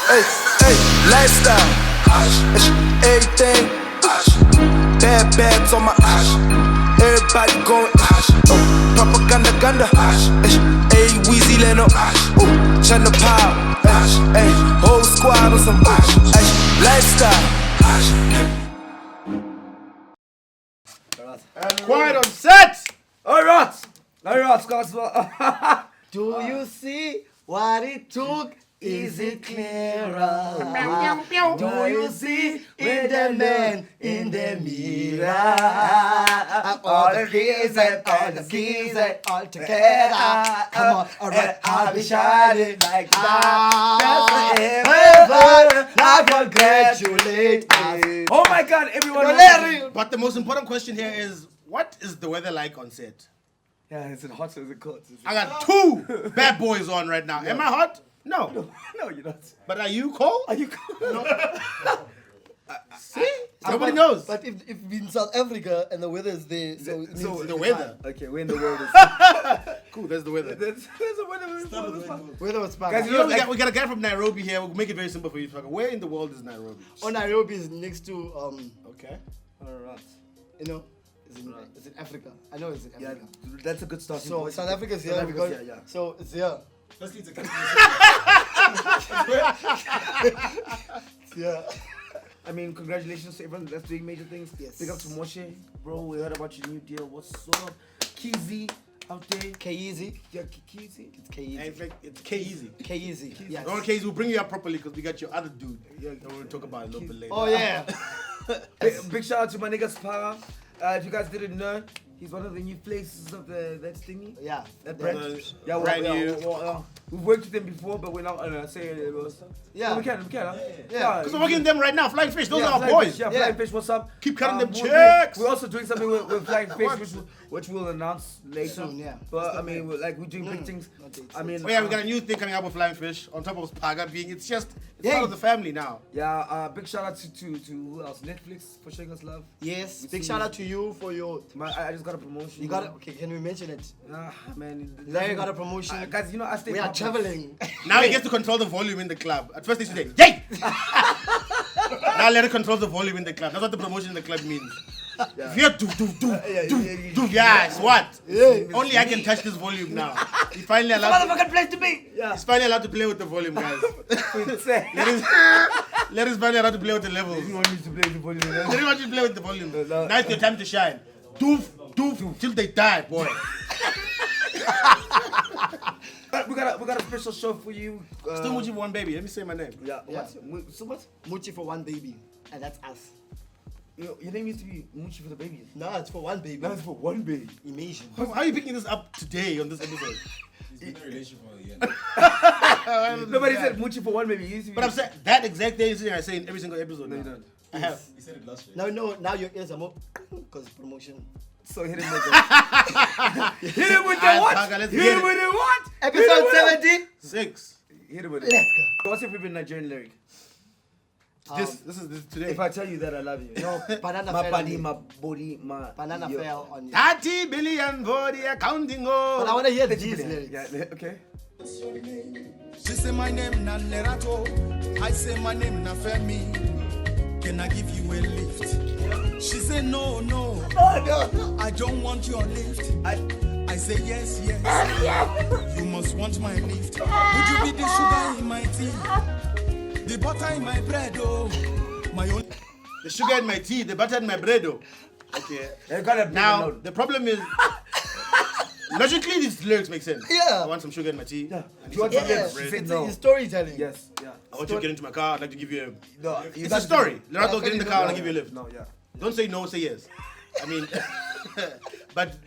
Hey, hey, lifestyle. Everything. Bad babs on my everybody going propaganda ganda. Hey, Weezy Leno. China Power. Hey, whole squad on some lifestyle. Quiet on set. Alright, guys. Do you see what it took? Is it clearer? Do you see with the man in the mirror? All the keys and all the keys and all together. Come on, alright, I'll be shining like that. I congratulate me. Oh my God, everyone! But the most important question here is, what is the weather like on set? Yeah, is it hot or is it cold? I got 2 bad boys on right now. Am I hot? No. No, you're not. But are you cold? Are you cold? No. See? Nobody knows. But if we're in South Africa and the weather is there, so it means the weather. Okay, we're in the world. Cool, there's the weather. There's a weather. weather was fine. Guys, You know, we got a guy from Nairobi here. We'll make it very simple for you. Where in the world is Nairobi? Oh, Nairobi is next to Okay. Alright. you know, it's in Africa. I know it's in Yeah, Africa. that's a good start. So South Africa is here. South Africa's Because, here, yeah. So it's here. Let's leave the Yeah. I mean, congratulations to everyone that's doing major things. Yes. Big up to Moshe, bro. We heard about your new deal. What's up? Keezy out there. K-Easy. Yeah, Keezy. It's K-Easy. In fact, it's K-Easy. K-Easy. Yes. No, K-Easy, we'll bring you up properly because we got your other dude that we'll talk about a little bit later. Oh yeah. Big shout out to my nigga Spara. If you guys didn't know, he's one of the new faces of that thingy. Yeah. That brand. Yeah, brand new. We've worked with them before, but we're not saying it. Yeah. We can, huh? Yeah. Because we're working with them right now. Flying Fish, those are our Flying boys. Fish, yeah, Yeah. Flying Fish, what's up? Keep cutting them we're- checks. We're also doing something with Flying Fish, which we'll announce later. Soon, yeah. But I mean, we're doing big things. I mean, Oh yeah, we got a new thing coming up with Flying Fish. On top of Paga being, it's part of the family now. yeah. Big shout out to who else? Netflix for showing us love. Yes. Big shout out to you for your. I just got a promotion. You got it. Okay, can we mention it? Man. Now you got a promotion. Guys, you know I stay. We are popular. traveling. Now he gets to control the volume in the club. At first he used to say, yay! Now let it control the volume in the club. That's what the promotion in the club means. If you do, yes, what? Yeah. Only I can touch this volume now. He's finally allowed Motherfucking place to be. Yeah. He's finally allowed to play with the volume, guys. Let us finally allowed to play with the levels. You want me to play the volume? Let him want you to play with the volume. No. Now it's your time to shine. Doof, till they die, boy. We got a special show for you. Still Muji for one baby. Let me say my name. Yeah. Yeah. So what? Muchi for one baby, and that's us. Your name used to be Muchi for the baby. No, it's for one baby. Now it's for one baby. Imagine. How are you picking this up today on this episode? He's been in a relationship for a year. Nobody said Muchi for one baby. It used to be. But I'm saying that exact thing I say in every single episode. No, you now. don't. I have. He said it last year. Now your ears are more because promotion. So hit him with the hit him with the Alright, what? Paga, let's Hit get him it. with the what? Episode 70. 6. Hit him with it. Let's go. What's your favorite Nigerian lyric? This is today. If I tell you that I love you. No, banana My fell body, on my you. body, my Banana yo. fell on you. 30 billion for the accounting. But I want to hear these Yeah, lyrics. yeah, okay. She say my name na Nerato, I say my name na Femi. Can I give you a lift? She say no, I don't want your lift. I say yes. You must want my lift. Would you be the sugar in my tea? The butter in my bread, oh. My own. The sugar in my tea, the butter in my bread. Oh. Okay. You gotta Now, the problem is, logically, these lyrics make sense. Yeah. I want some sugar in my tea. Yeah. I need Do you want some to butter in get my bread. fit? It's No. storytelling. Yes, yeah. I want you to get into my car. I'd like to give you a... No, It's a story. Leonardo, get in the car and I'll give you a lift. No, yeah. Don't say no, say yes. I mean, but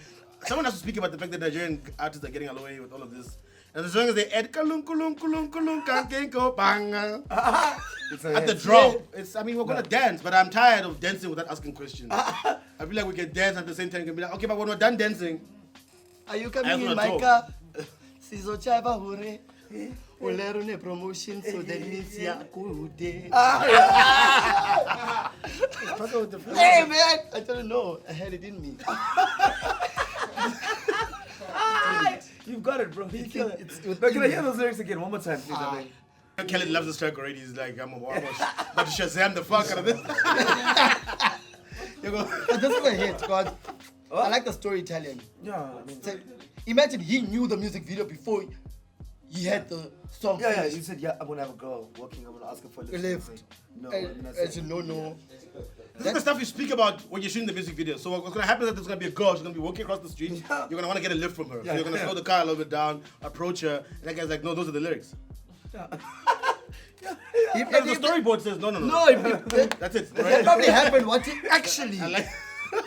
someone has to speak about the fact that Nigerian artists are getting away with all of this. And as long as they add kulung kankenko banga at the drop, it's. I mean, we're gonna dance, but I'm tired of dancing without asking questions. I feel like we can dance at the same time. We can be like, okay, but when we're done dancing, Are you coming That's in what my I car? Sizo chaiba hure. Ulero ne promotion, so that means ya kude. Hey man, I don't know. I had it in me. You've got it, bro. You killed it. It's But can I hear those lyrics again one more time, please? I mean, Kelly loves this track already. He's like, I'm about to Shazam the fuck out of this. You go. But this is a hit, God. I like the storytelling. Yeah, I mean, So, imagine he knew the music video before he had the song. yeah, finished. you said, yeah, I'm gonna have a girl working, I'm gonna ask her for a lift. Lift. No, And I'm not I said, saying. no. This is the stuff you speak about when you're shooting the music video. So what's gonna happen is that there's gonna be a girl, she's gonna be walking across the street, you're gonna wanna get a lift from her. So you're gonna slow the car a little bit down, approach her, and that guy's like, no, those are the lyrics. If- And the if- storyboard says, no. That's it. That Right? probably happened what he actually. I like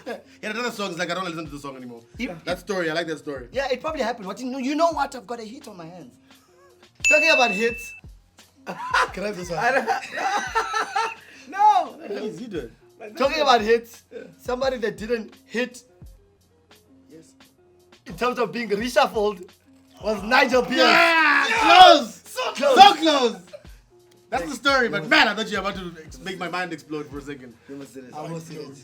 yeah, another song is like, I don't listen to the song anymore. If- That story, I like that story. Yeah, it probably happened. What you know what? I've got a hit on my hands. Talking about hits. Can I have this one? No! Please, you do it. Talking about hits, somebody that didn't hit in terms of being reshuffled was Nigel Pierce. Yeah! Close! Close. So close! That's the story, but man, I thought you were about to make my mind explode for a second. You must do this. I almost did it.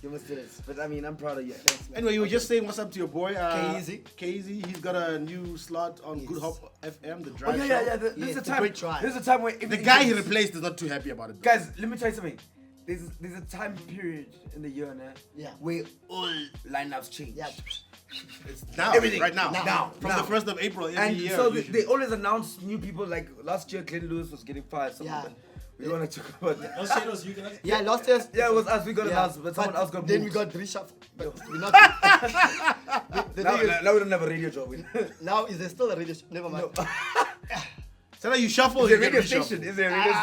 You must do this. But I mean, I'm proud of you. Thanks, man. Anyway, you were just saying what's up to your boy, K-Eazy. K-Eazy, he's got a new slot on Yes. Good Hope FM, the Oh, drive yeah. show. This Yes, is a the time. great drive. This is a time where The guy he replaced is not too happy about it. though. Guys, let me tell you something. There's a time period in the year now Yeah. where all lineups change. Yeah. It's now, Everything. right now. Now. From Now. the 1st of April every And year. so usually. they always announce new people. Like last year, Glenn Lewis was getting fired. Yeah. We don't want to talk about that. I'll say those you guys. Yeah, last year. Yeah, it was us. We got Yeah. announced, but someone else got Then moved. we got reshuffled. But we're not. the Now, thing is, now we don't have a radio job. now is there still a radio show? Never mind. So now you shuffle, Is you there a get radio reshuffled. station? Is there a radio station?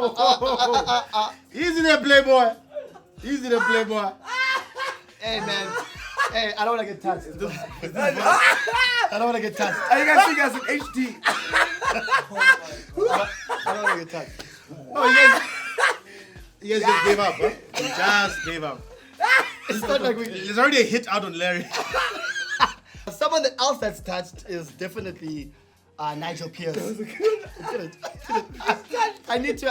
Whoa! Easy there, Playboy. Easy there, Playboy. Hey man. Hey, I don't want to get touched. I don't want to get touched. I gotta see guys in HD. I don't want to get touched. Oh, you guys just gave up, huh? You just gave up. It's not like we. There's already a hit out on Larry. Someone that else that's touched is definitely Nigel Pierce. I need to.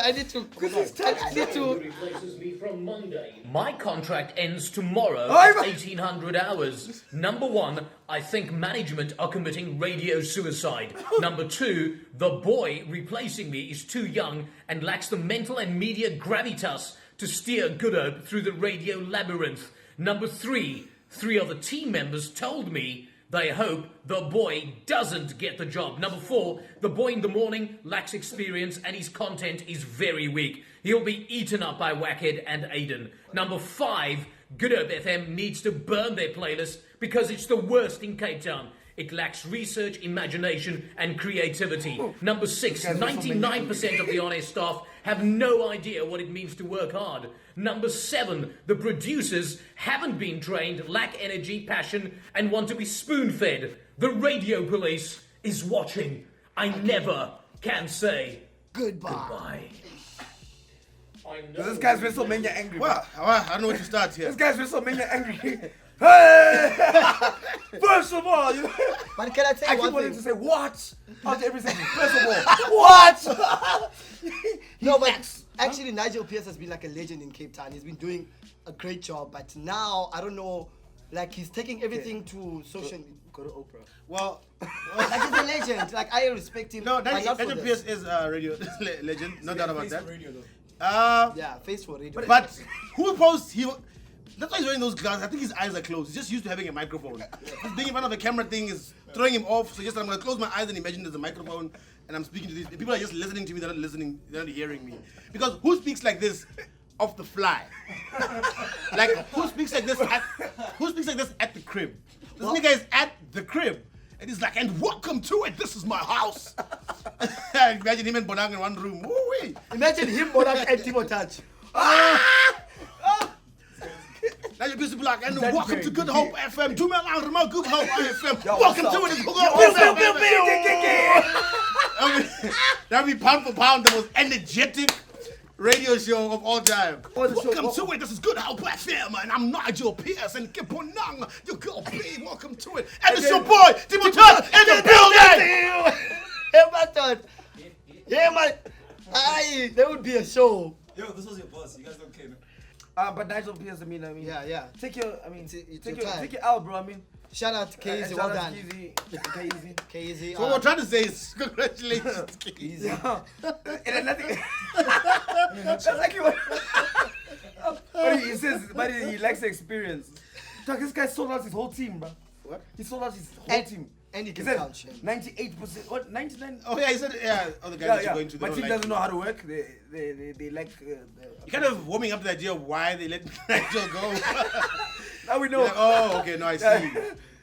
Replaces me from Monday. My contract ends tomorrow Oh, at 1800 hours. Number 1, I think management are committing radio suicide. Number 2, the boy replacing me is too young and lacks the mental and media gravitas to steer Good Hope through the radio labyrinth. Number 3 of the team members told me they hope the boy doesn't get the job. Number 4, the boy in the morning lacks experience and his content is very weak. He'll be eaten up by Wackhead and Aiden. Number 5, Good Hope FM needs to burn their playlist because it's the worst in Cape Town. It lacks research, imagination, and creativity. Number 6, 99% of the on-air staff have no idea what it means to work hard. Number 7, the producers haven't been trained, lack energy, passion, and want to be spoon-fed. The radio police is watching. I never can say goodbye. I know. This guy's WrestleMania angry. Well, I don't know where to start here. This guy's WrestleMania angry. Hey! First of all, you But can I I tell you keep one wanting thing? to say what after everything. First of all, what? No, but actually Nigel Pierce has been like a legend in Cape Town. He's been doing a great job, but now I don't know. Like he's taking everything to social. Go to Oprah. Well, Like he's a legend. Like I respect him. no, but not for Nigel this. Pierce is a radio legend, no doubt about Face that. for radio, though. Yeah, face for radio. But who posts he? That's why he's wearing those glasses. I think his eyes are closed. He's just used to having a microphone. Just being in front of a camera thing is throwing him off. So just I'm gonna close my eyes and imagine there's a microphone and I'm speaking to these people. Are just listening to me. They're not listening. They're not hearing me. Because who speaks like this off the fly? Like who speaks like this at the crib? This nigga is at the crib. And he's like, and welcome to it. This is my house. Imagine him and Bonang in one room. Woo-wee. Imagine him Bodak and Timo Touch. Now you're busy black and welcome to Good Hope FM. Do me a round of Good Hope FM. Yo, Welcome what's to up? it. Good Hope FM. That'd be pound for pound the most energetic radio show of all time. Oh, the show- Welcome to it. This is Good Hope FM, and I'm Nigel Pierce and Kiponang. Your girl B. Welcome to it. And it's your boy Timo Touch in the building. Hey, man, thought. Yeah, man. Aye, there would be a show. Yo, this was your boss. You guys don't care. But Nigel Pierce, I mean, Yeah. take your, It's take your time. your L, bro. I mean, Shout out to KZ, well done. KZ. KZ. So what we're trying to say is congratulations. Easy. And then nothing. That's exactly what. But he says, but he likes the experience. Dog, this guy sold out his whole team, bro. What? He sold out his whole team. And he He can said count shit. 98%. What? 99? Oh yeah, he said yeah. Oh, the guys that you're going to. They My don't team like doesn't know how to work. They like. You're kind of warming up to the idea of why they let Nigel go. Now we know. You're like, oh, okay, no, I see.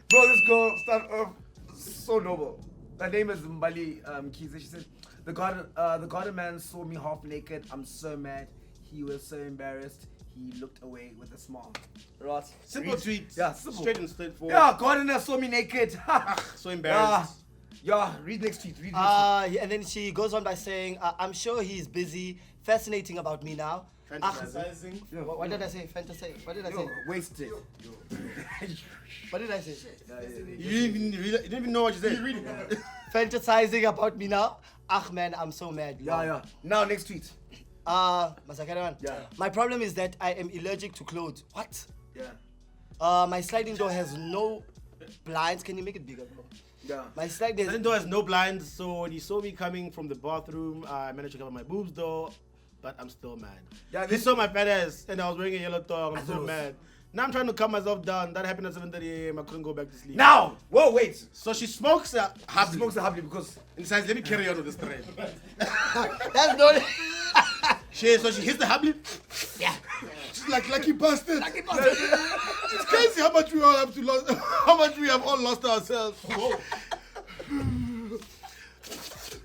Bro, this girl started off so noble. Her name is Mbali Kiza. She said, the garden man saw me half naked. I'm so mad. He was so embarrassed. He looked away with a smile. Right. Simple tweet. Yeah, simple. Straight and straightforward. Yeah, gardener saw me naked. So embarrassed. Yeah, read next tweet. Read next tweet. And then she goes on by saying, I'm sure he's busy fascinating about me now. Fantasizing. What did I say? Fantasy. What did I say? Wasted. What did I say? You didn't even know what you said. Fantasizing about me now. Man, I'm so mad. Yeah. Now next tweet. Masakaraman. Yeah. My problem is that I am allergic to clothes. What? Yeah. My sliding door has no blinds. Can you make it bigger, bro? Yeah. My sliding The door has no blinds, so when he saw me coming from the bathroom, I managed to cover my boobs though, but I'm still mad. Yeah, He saw my fat ass and I was wearing a yellow thong. I'm so thought- mad. Now I'm trying to calm myself down. That happened at 7:30 a.m. I couldn't go back to sleep. Now! Whoa, wait. So she smokes a He habli. smokes a habli because. And decides, let me carry on with this thread. That's not. So she hits the habli. Yeah. She's like, lucky bastard. It's crazy how much we all have to lose, how much we have all lost ourselves.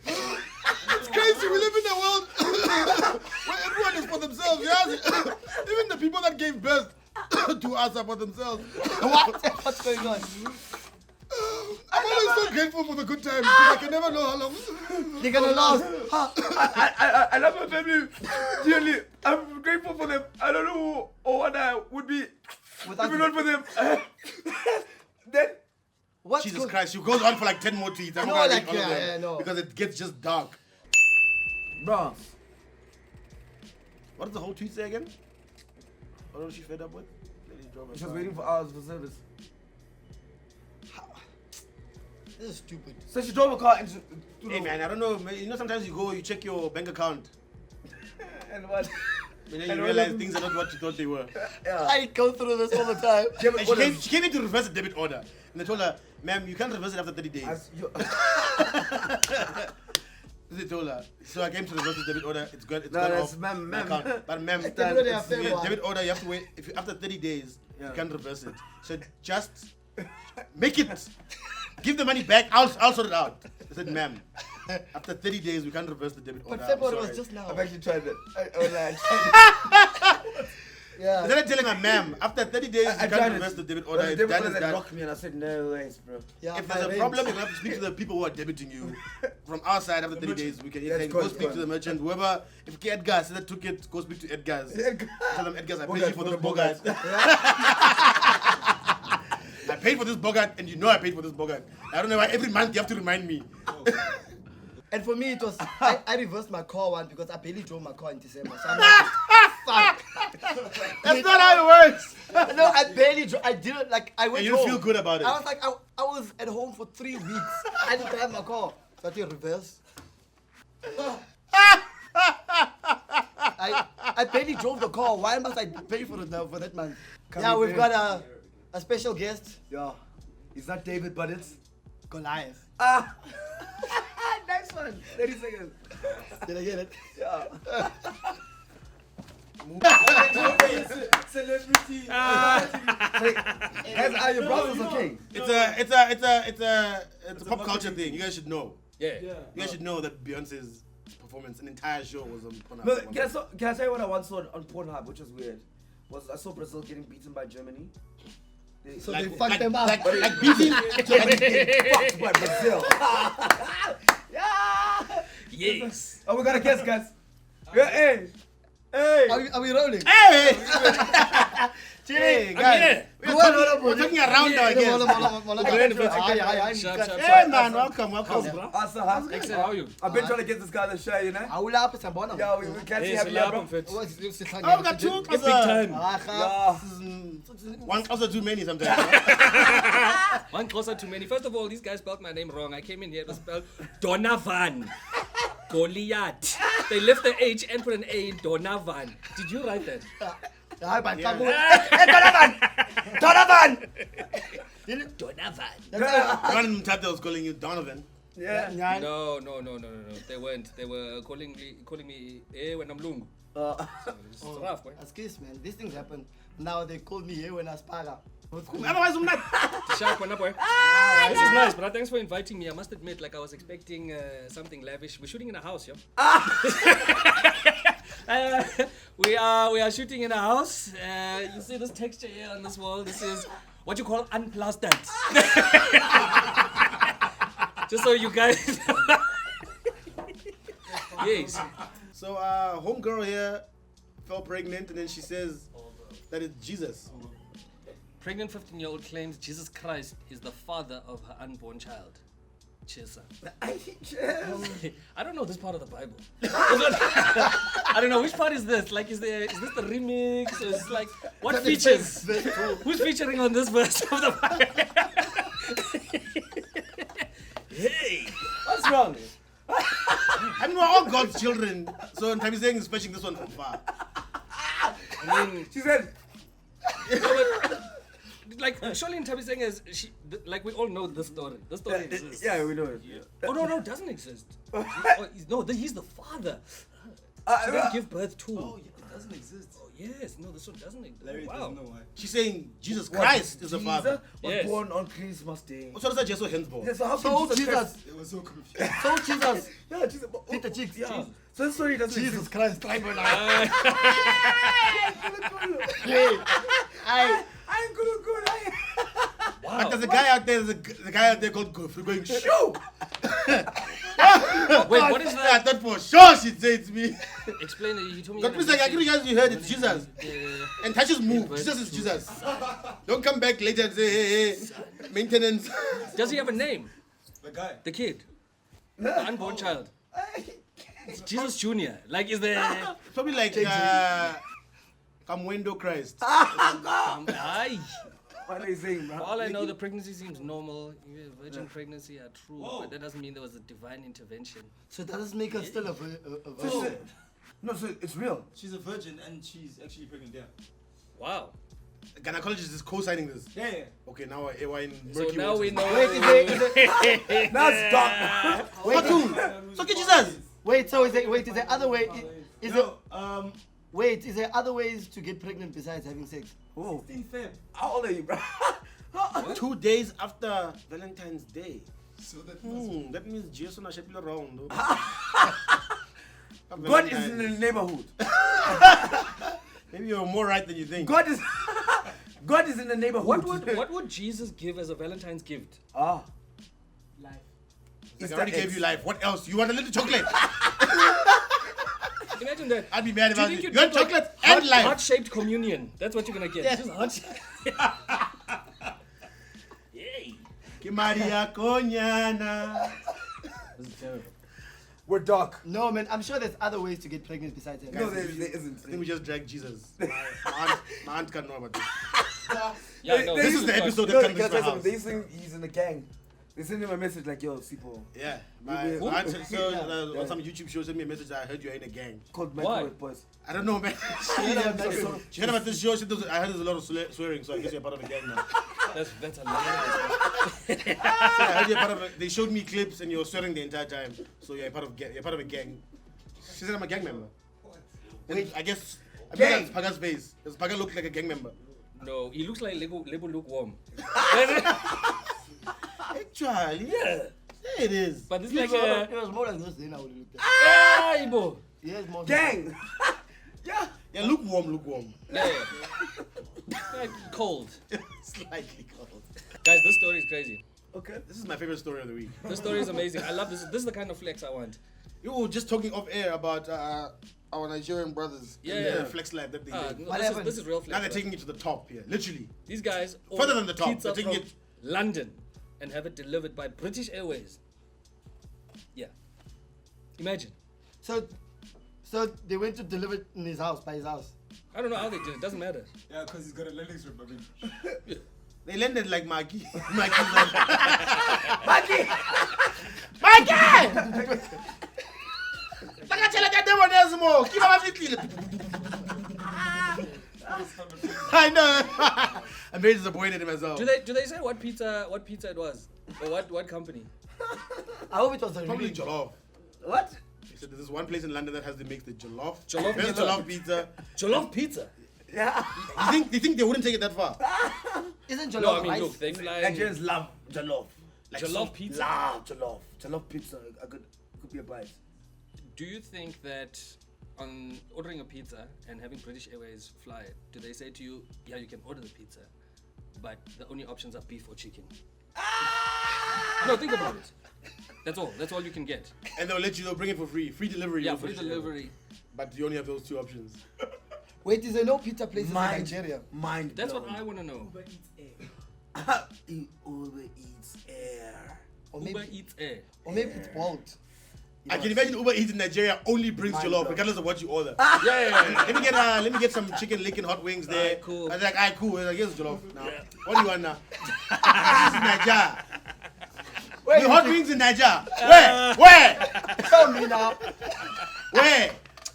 It's crazy. We live in a world where everyone is for themselves. Yeah? Even the people that gave birth to us are for themselves. What? What's going on? I'm always so grateful for the good times because I can never know how long. They're gonna last. I love my family dearly. I'm grateful for them. I don't know who or what I would be Without if not for them. Then What's Jesus good? Christ, she goes on for like 10 more tweets. I'm No, not gonna like, read all of yeah, them no. because it gets just dark. bro. What does the whole tweet say again? What was she fed up with? Lady drove her She was car. waiting for hours for service. This is stupid. So she drove a car into Hey man, I don't know. You know, sometimes you go, you check your bank account, and what? and then And you all realize of them- things are not what you thought they were. Yeah. I go through this all the time. And she came in to reverse the debit order, and they told her, "Ma'am, you can't reverse it after 30 days." They told her. So I came to reverse the debit order. It's good. It's No, gone that's off ma'am, my ma'am. account. But ma'am, Debit order, it's fair one. debit order. You have to wait. If you, after 30 days, Yeah. you can't reverse it. So just make it. Give the money back. I'll sort it out. I said, "Ma'am, after 30 days, we can't reverse the debit order." But I'm February was sorry." just now. I've actually tried that. Yeah. Then I telling her, "Ma'am, after 30 days, you I can't tried reverse it. the debit But order. the It's debit done, order it's that done. blocked me, and I said no ways, bro. Yeah, If my there's a rent. problem, you're gonna have to speak to the people who are debiting you. From our side, after 30 days, we can Yeah, go it's speak gone. to the merchant. Whoever, if Edgar said that took it, go speak to Edgar's. Tell them, Edgar's, I paid Bogart, you for those Bogart. Bogarts. I paid for this Bogart, and you know I paid for this Bogart. I don't know why every month you have to remind me. And for me, it was I reversed my car one because I barely drove my car in December. So I'm like, fuck. That's not how it works. No, I barely drove. I didn't like. I went And you don't home. feel good about it. I was like, I was at home for 3 weeks. I didn't drive my car. So I did reverse. I barely drove the car. Why must I pay for it now for that month? Yeah, we've got a special guest, Yeah. It's not David, but it's Goliath. nice one. 30 seconds. Did I get it? Yeah. Celebrity. Guys, are your brothers okay? It's a pop culture thing. You guys should know. Yeah. You guys should know that Beyonce's performance, an entire show was on Pornhub. No, can I tell you what I once saw on Pornhub, which was weird? I saw Brazil getting beaten by Germany. So they fucked them up. Like beating. Fucked by Brazil. Yes. Oh, we got a guest, guys. Yeah, hey. Hey! Are we rolling? Hey! Hey, guys. Go We're talking around now, I guess. Hey, man, welcome. Asa, How are you? I've been trying to get this guy on the show, you know? Awulapha siyabona. Yeah, we can't see Hey, happy here, bro. Salapha, mfethu. Oh, we got two. Big time. One closer too many sometimes. One closer too many. First of all, these guys spelled my name wrong. I came in here, it was spelled Donovan Goliath. They left the H and put an A in Donovan. Did you write that? Hayi but hey Donovan. Donovan. One Mtata was calling you Donovan. Yeah. No. They weren't. They were calling me when I'm Lungu. It's rough, boy. Excuse man, these things happen. Now they call me here when I spaga. Otherwise, I'm not. Sharp one up, boy. This is nice, but thanks for inviting me. I must admit, like I was expecting something lavish. We're shooting in a house, yo. We are shooting in a house. You see this texture here on this wall? This is what you call unplastered. Just so you guys. Yes. So, homegirl here fell pregnant, and then she says that it's Jesus. Pregnant 15-year-old claims Jesus Christ is the father of her unborn child. Cheers, sir. I don't know this part of the Bible. I don't know which part is this. Like, is this the remix? Or is like what features? Who's featuring on this verse of the Bible? Hey, What's wrong? I mean, we're all God's children, so I'm saying is fetching this one from far. I mean, She said, like surely in Tabi saying is like we all know this story. This story exists. yeah, we know it. Oh no, it doesn't exist. He's the father. She didn't give birth to. Oh, yeah, it doesn't exist. Oh yes, no, this one doesn't exist. Larry Wow. doesn't know why. She's saying Jesus Christ is the father. was Yes. born on Christmas Day. So does that Jesus Hensball? Yeah, so how So can Jesus, Christ- It was so confusing. so Jesus, Yeah, Jesus. hit the cheeks. Yeah. So this story doesn't Jesus exist. Christ, try me now. I'm good. Wow. But there's a guy out there, called Goofy going, shoo! Wait, what is I that? thought for sure she'd say it's me. Explain it. You told me. God, please, like, I agree, guys, you heard it's Jesus. Yeah. And touches move. Jesus is Jesus. Don't come back later and say, hey, maintenance. Does he have a name? The guy. The kid, the unborn child. It's Jesus Junior. Like, is there? Probably like, Kamwendo Christ. Aye. What are you saying, bro? All I know, the pregnancy seems normal. Yeah, virgin pregnancy are true, but that doesn't mean there was a divine intervention. So that does make us still a So, no, so it's real. She's a virgin and she's actually pregnant, yeah. Wow. The gynecologist is co-signing this. Yeah. Okay, now we're in So murky now we waters. know. Wait, That's dark. So get Jesus. wait, so is there other way? Is there, No, wait, is there other ways to get pregnant besides having sex? Oh, 16 Feb. how old are you, bro? 2 days after Valentine's Day. So that That means Jesus on a shapely around. God is in the neighborhood. Maybe you're more right than you think. God is in the neighborhood. What would Jesus give as a Valentine's gift? Ah. life. Like, I already gave you life. What else? You want a little chocolate? Imagine that. I'd be mad Do you about think it. you'd You want get, like, chocolate and life. Heart-shaped communion. That's what you're gonna get. Just heart. Yay. Que Maria Conyana. This is terrible. We're dark. No, man, I'm sure there's other ways to get pregnant besides having No, sex. there isn't. I think we just dragged Jesus. My aunt can't know about this. Yeah, no. This is the fun. episode No, that comes guys, to my house. they think he's in the gang. They send him a message like, yo, Sipo, Yeah. Who? My aunt said, Yeah. on some YouTube show sent me a message that I heard you're in a gang. called Why? MicroWave Boys. I don't know, man. She heard about this show. She said, I heard there's a lot of swearing, so I guess you're part of a gang now. That's hilarious. I heard you're part of a, they showed me clips and you're swearing the entire time. So you're part of a gang. She said I'm a gang member. Wait, I guess that's Paga's face. Does Paga look like a gang member? No, he looks like Lego lukewarm. Actually, yeah. It is. But this It like was more like this then I would have looked at. Ay, bo. Yes, more. Gang! Yeah, lukewarm. Yeah. Like cold. Slightly cold. Guys, this story is crazy. Okay. This is my favorite story of the week. This story is amazing. I love this. This is the kind of flex I want. You were just talking off air about our Nigerian brothers. Yeah, and yeah. the flex life that they live. No, What this, is, happened? this is real flex. Now they're bro. taking it to the top here, literally. These guys Further order than the top. pizza They're taking from it- London and have it delivered by British Airways. Yeah. Imagine. So they went to deliver it in his house, by his house. I don't know how they did it. Doesn't matter. Yeah, because he's got a landing strip. I mean, They landed like Maggie. Maggie! I know. I'm very disappointed in myself. Do they say what pizza it was or what company? I hope it was a Probably really jollof. What? He said there's one place in London that has to make the jollof. Jollof Best pizza. jollof pizza. Jollof pizza. Yeah. You think they wouldn't take it that far? Isn't jollof No, I mean rice? look, they fly Nigerians love jollof. jollof pizza. Love jollof. Jollof pizza. Could be a price. Do you think that on ordering a pizza and having British Airways fly it, do they say to you, yeah, you can order the pizza, but the only options are beef or chicken? No, think about it. That's all. That's all you can get. And they'll bring it for free. Free delivery. Yeah, no free British delivery. But you only have those two options. Wait, is there no pizza places in Nigeria? Mind. That's what I want to know. Uber eats air. Uber eats air. Or Uber maybe, eats air. or maybe it's Bolt. I can imagine Uber Eats in Nigeria only brings Mind jollof, blown. regardless of what you order. Yeah. Let me get some chicken licking hot wings there. Alright, cool. I was like, alright, cool. I was like, here's jollof. Now, what do you want now? This is Nigeria. The hot wings in Nigeria. Where? Tell me now. Where?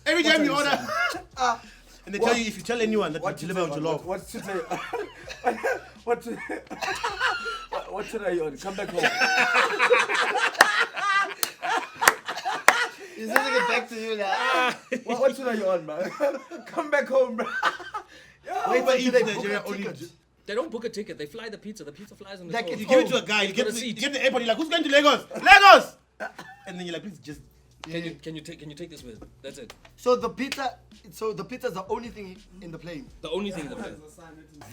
Every time you order, Ah, and they tell you if you tell anyone that you deliver jollof. What should I? What should I order? Come back home. he's sending it back to you now. What should I order, man? Come back home, bro. Wait, Uber but do Eats they in book Nigeria a only. ticket? They don't book a ticket. They fly the pizza. The pizza flies on the Like floor. it's You give it to a guy. You You get got a the, seat. you get the airport. You're like, who's going to Lagos? Lagos. And then you're like, please just. Can you take this with? That's it. So the pizza is the only thing in the plane. The only thing in the plane.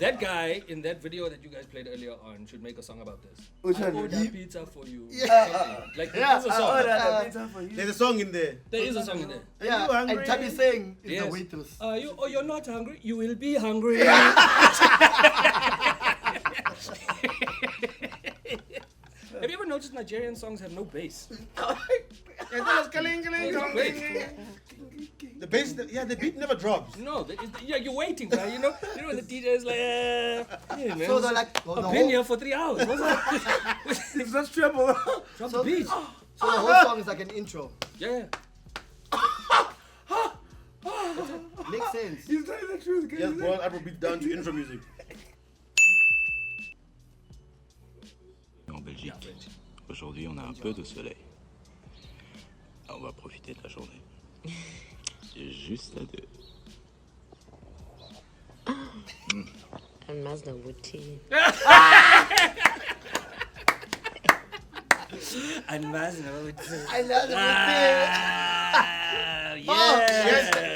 That guy in that video that you guys played earlier on should make a song about this. Which I one? order pizza for you. Yeah. Something. Like Yeah, there's a song. Pizza for you. There's a song in there. There is a song in there. Yeah, you hungry? and Tabi saying is Yes. the waitress. You're not hungry. You will be hungry. Have you ever noticed Nigerian songs have no bass? Wait. The bass, the beat never drops. No, you're waiting, man. You know when the DJ is like, yeah, man. So they're like, well, the I've been whole, here for 3 hours. What's that? It's just trouble. Drop So- the beat. so the whole song is like an intro. Yeah. Makes sense. He's telling the truth. Yes, boil Afrobeat down to intro music. En Belgique, aujourd'hui on a un peu de soleil. On va profiter de la journée. Juste à deux. And Mazda with tea. And Mazda with I love the yeah.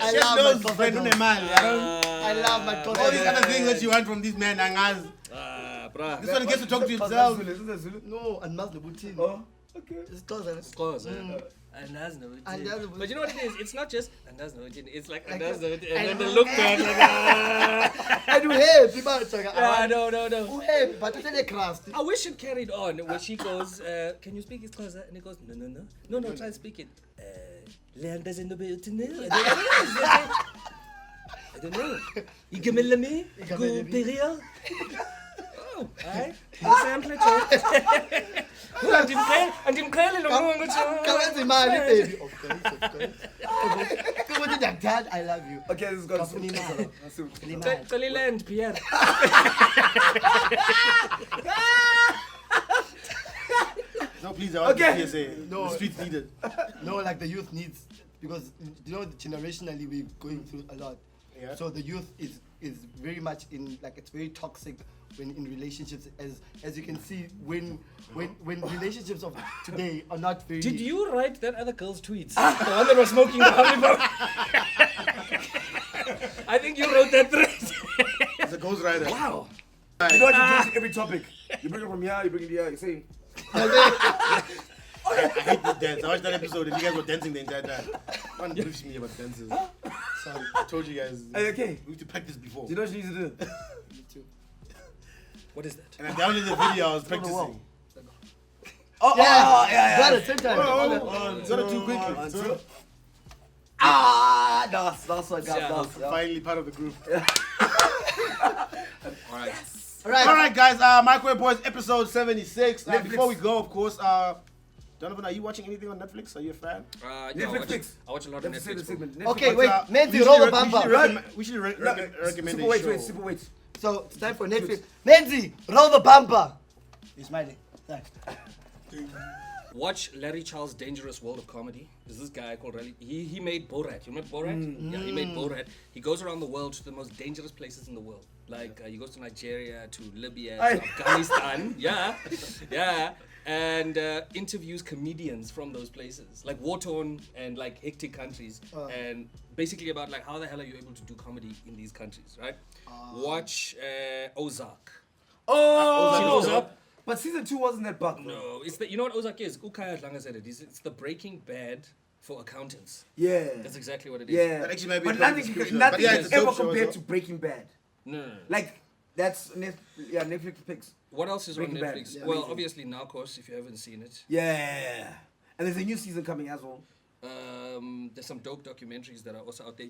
I Chef love knows my friend coffee. Unemal, yeah. I love my coffee. All these other things that you want from these men, Angas. Bruh. This one gets to talk to himself. No, and Mazda Butin. Oh, okay. It's closer. Of course. And that's no it. And that's no But you know what it is? It's not just and that's no it. It's like and Like that's no it. and And then they look back like I do hate people are talking. no. Who hate? But it's a crust. I wish it carried on where she goes, can you speak it closer? And he goes, no, try and speak it. Learn doesn't know about to know. I don't know. Igamilame? Go Peria? Oh, aye. Sample it. And him calling Come on, man, baby. Of course. Come on, Dad, I love you. Okay, this is going Company man. Kali land, Pierre. No, please, I want Okay. to PSA. No. The streets need it. No, like the youth needs, because you know generationally we're going through a lot. Yeah. So the youth is very much in, like, it's very toxic when in relationships, as you can see when relationships of today are not very. Did you write that other girl's tweets? The one that was smoking the honey bomb? I think you wrote that thread. It's a Ghost Rider. Wow. You know what you do to every topic? You bring it from here, you bring it here, you say, I hate this dance. I watched that episode and you guys were dancing the entire time. Man briefs me about dances. Sorry, I told you guys. Okay. We need to practice before. Do you know what you need to do? What is that? And I downloaded the video I was practicing. Yeah. Got it, same time. Got it too quickly. That's what got Finally part of the group. Alright. Alright guys, MicroWave Boys episode 76. Before we go, of course, Donovan, are you watching anything on Netflix? Are you a fan? Yeah, I watch a lot of Netflix. bro. Okay, wait, Nancy, roll the bumper. We should recommend a Wait, show. super wait. So it's time for Netflix. Nancy, roll the bumper. He's smiling. Thanks. Watch Larry Charles' Dangerous World of Comedy. There's this guy called Larry. He made Borat. You remember Borat? Yeah, he made Borat. He goes around the world to the most dangerous places in the world. Like he goes to Nigeria, to Libya, to Afghanistan. Yeah. And interviews comedians from those places, like war-torn and like hectic countries, and basically about like how the hell are you able to do comedy in these countries, right? Watch Ozark. Ozark. But season 2 wasn't that bad. No, it's the, you know what Ozark is? Ukaya Dlanga said it. It's the Breaking Bad for accountants. Yeah. That's exactly what it is. Yeah. That actually might be but a nothing description. can But yeah, it's a ever dope show compare as to well. Breaking Bad. No. Like that's Netflix picks. What else is Breaking on Bad. Netflix? Yeah, Well, amazing. obviously Narcos, if you haven't seen it. Yeah. And there's a new season coming as well. There's some dope documentaries that are also out there.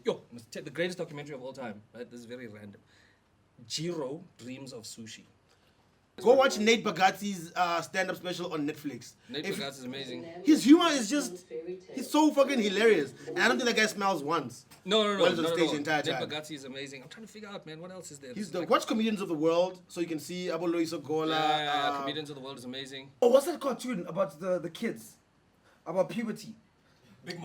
The greatest documentary of all time. Right? This is very random. Jiro Dreams of Sushi. Go watch Nate Bargatze's stand-up special on Netflix. Nate Bargatze is amazing. His humor is just, he's so fucking hilarious. And I don't think that guy smells once. No. While he's on stage the entire Nate time. Bargatze is amazing. I'm trying to figure out, man, what else is there? He's This the is like- watch Comedians of the World so you can see Aboloiso Gola. Comedians of the World is amazing. Oh, what's that cartoon about the kids? About puberty. Big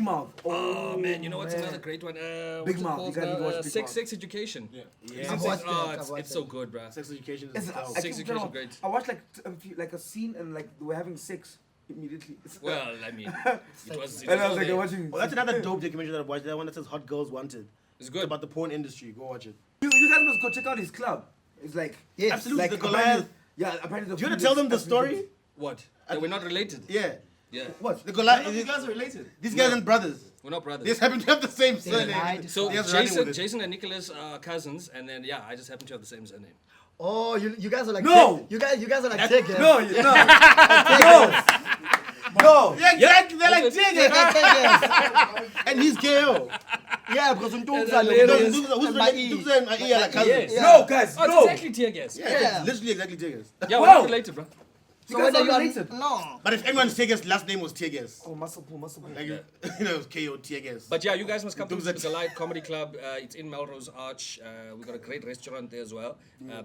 Mouth. Oh man, you know what's another great one? Big what's it Mouth. called? You gotta watch Big Mouth. Sex Education. Yeah. I've watched that. It's so good, bruh. Sex Education It's, is dope. I Sex keep education trying to- great. I watched like a scene and like they were having sex immediately. Well, I mean, it was. And I was like all there. watching. Oh, that's another dope documentary that I watched. That one that says Hot Girls Wanted. It's It's good. about the porn industry. Go watch it. You guys must go check out his club. It's like Yes. Absolutely. like The Goliath. Yeah, apparently. Do you want to tell them the story? What? That we're not related. Yeah. Yeah. What? The Goliath. You guys are related. These guys aren't brothers. We're not brothers. They just happen to have the same lied. surname. So They just running with it. Jason and Nicholas are cousins, and then I just happen to have the same surname. Oh, you guys are like No! You guys are like Tigger. No. Yeah, exactly. They're like Tigger. and he's gay. Yeah, because hilarious. Who's related? Who's like cousins? Yes. Yeah. No, guys. Oh, No. it's exactly tear gas. Yeah, Yeah. literally exactly Tegas. Yeah, we're Wow. not related, bro. You guys whether are you are related. no. But if anyone's Tegas' last name was Tegas, Oh, muscle pull. like you know, it was K.O. Tegas. But yeah, you guys must come to Those the are- Goliath Comedy Club. It's in Melrose Arch. We've got a great restaurant there as well.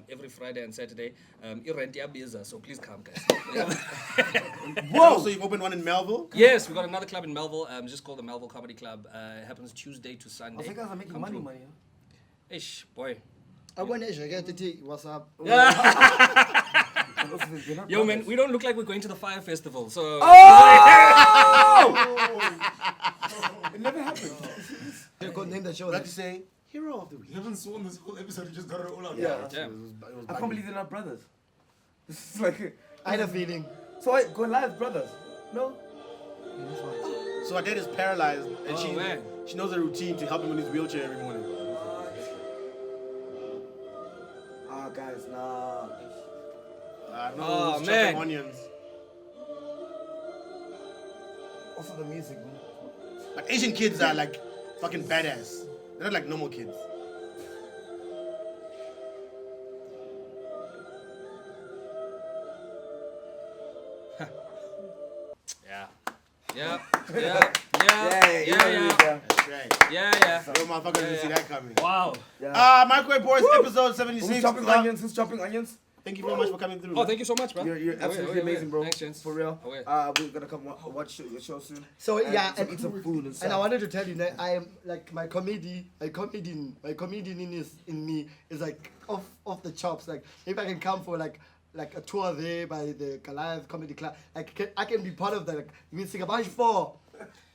Every Friday and Saturday. So please come, guys. Whoa! So you've opened one in Melville? Yes, we've got another club in Melville. Just called the Melville Comedy Club. It happens Tuesday to I Sunday. think guys are making Come money. through. Ish, boy. I want to get what's up? Yo, man, we don't look like we're going to the Fire Festival, so... It never happened. You could name the show. I'd like to say, Hero of the Week. You haven't sworn this whole episode, you just got it all out. Yeah. Yeah. It was I can't believe they're not brothers. This is like. I had a feeling. So wait, Goliath brothers? No. So our dad is paralyzed, and Oh, man. she knows a routine to help him in his wheelchair every morning. Ah, guys, nah. No, Oh, chopping man. onions. Also the music, man. But Asian kids are like fucking badass. They're not like normal kids. Yeah. That's right. Yeah. Real motherfuckers didn't see that coming. Wow. MicroWave Boys, episode 76. Who's chopping onions? Who's chopping onions? Thank you very much for coming through. Oh, thank you so much, bro. You're absolutely amazing, bro. Thanks, gents. For real. Away. We're gonna come watch your show soon. So yeah, and eat some food and stuff. and I wanted to tell you that I am like my comedian in me is like off the chops. Like if I can come for like a tour there by the Goliath Comedy Club, I can be part of that. Like we sing a bunch for.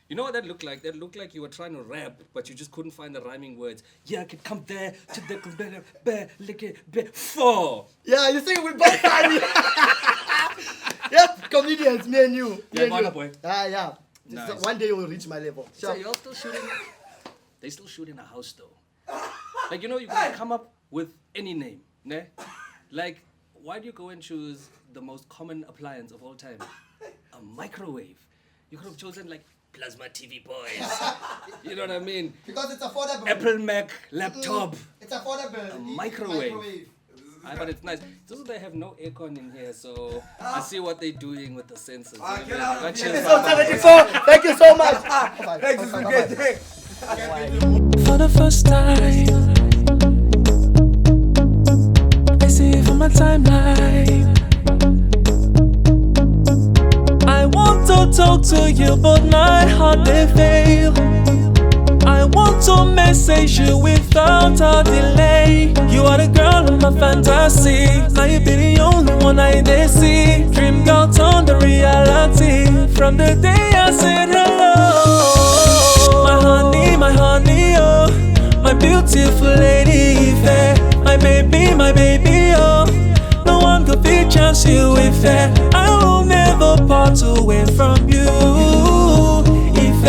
You know what that looked like? That looked like you were trying to rap, but you just couldn't find the rhyming words. Yeah, I could come there to the lick it, for. Yeah, you sing with both sides. Yep, comedians, me and you. Yeah, Ghana boy. Yeah. Nice. One day you will reach my level. So you're still shooting. They still shoot in a house though. Like, you know, you can come up with any name, ne? Like, why do you go and choose the most common appliance of all time? A microwave. You could have chosen like Plasma TV Boys. You know what I mean? Because it's affordable. Apple Mac laptop. It's affordable. A microwave. But it's nice. It's also they have no aircon in here, so I see what they're doing with the sensors. Get out. Episode 74. Thank you so much. Thanks, it's a great day. For the first time, I see it from my timeline. I want to talk to you, but my heart they fail. I want to message you without a delay. You are the girl of my fantasy. Now you be the only one I they see. Dream girl turned to reality. From the day I said hello. My honey, oh. My beautiful lady, fair. My baby, oh. No one could be chance you with fair. I will never part away from you.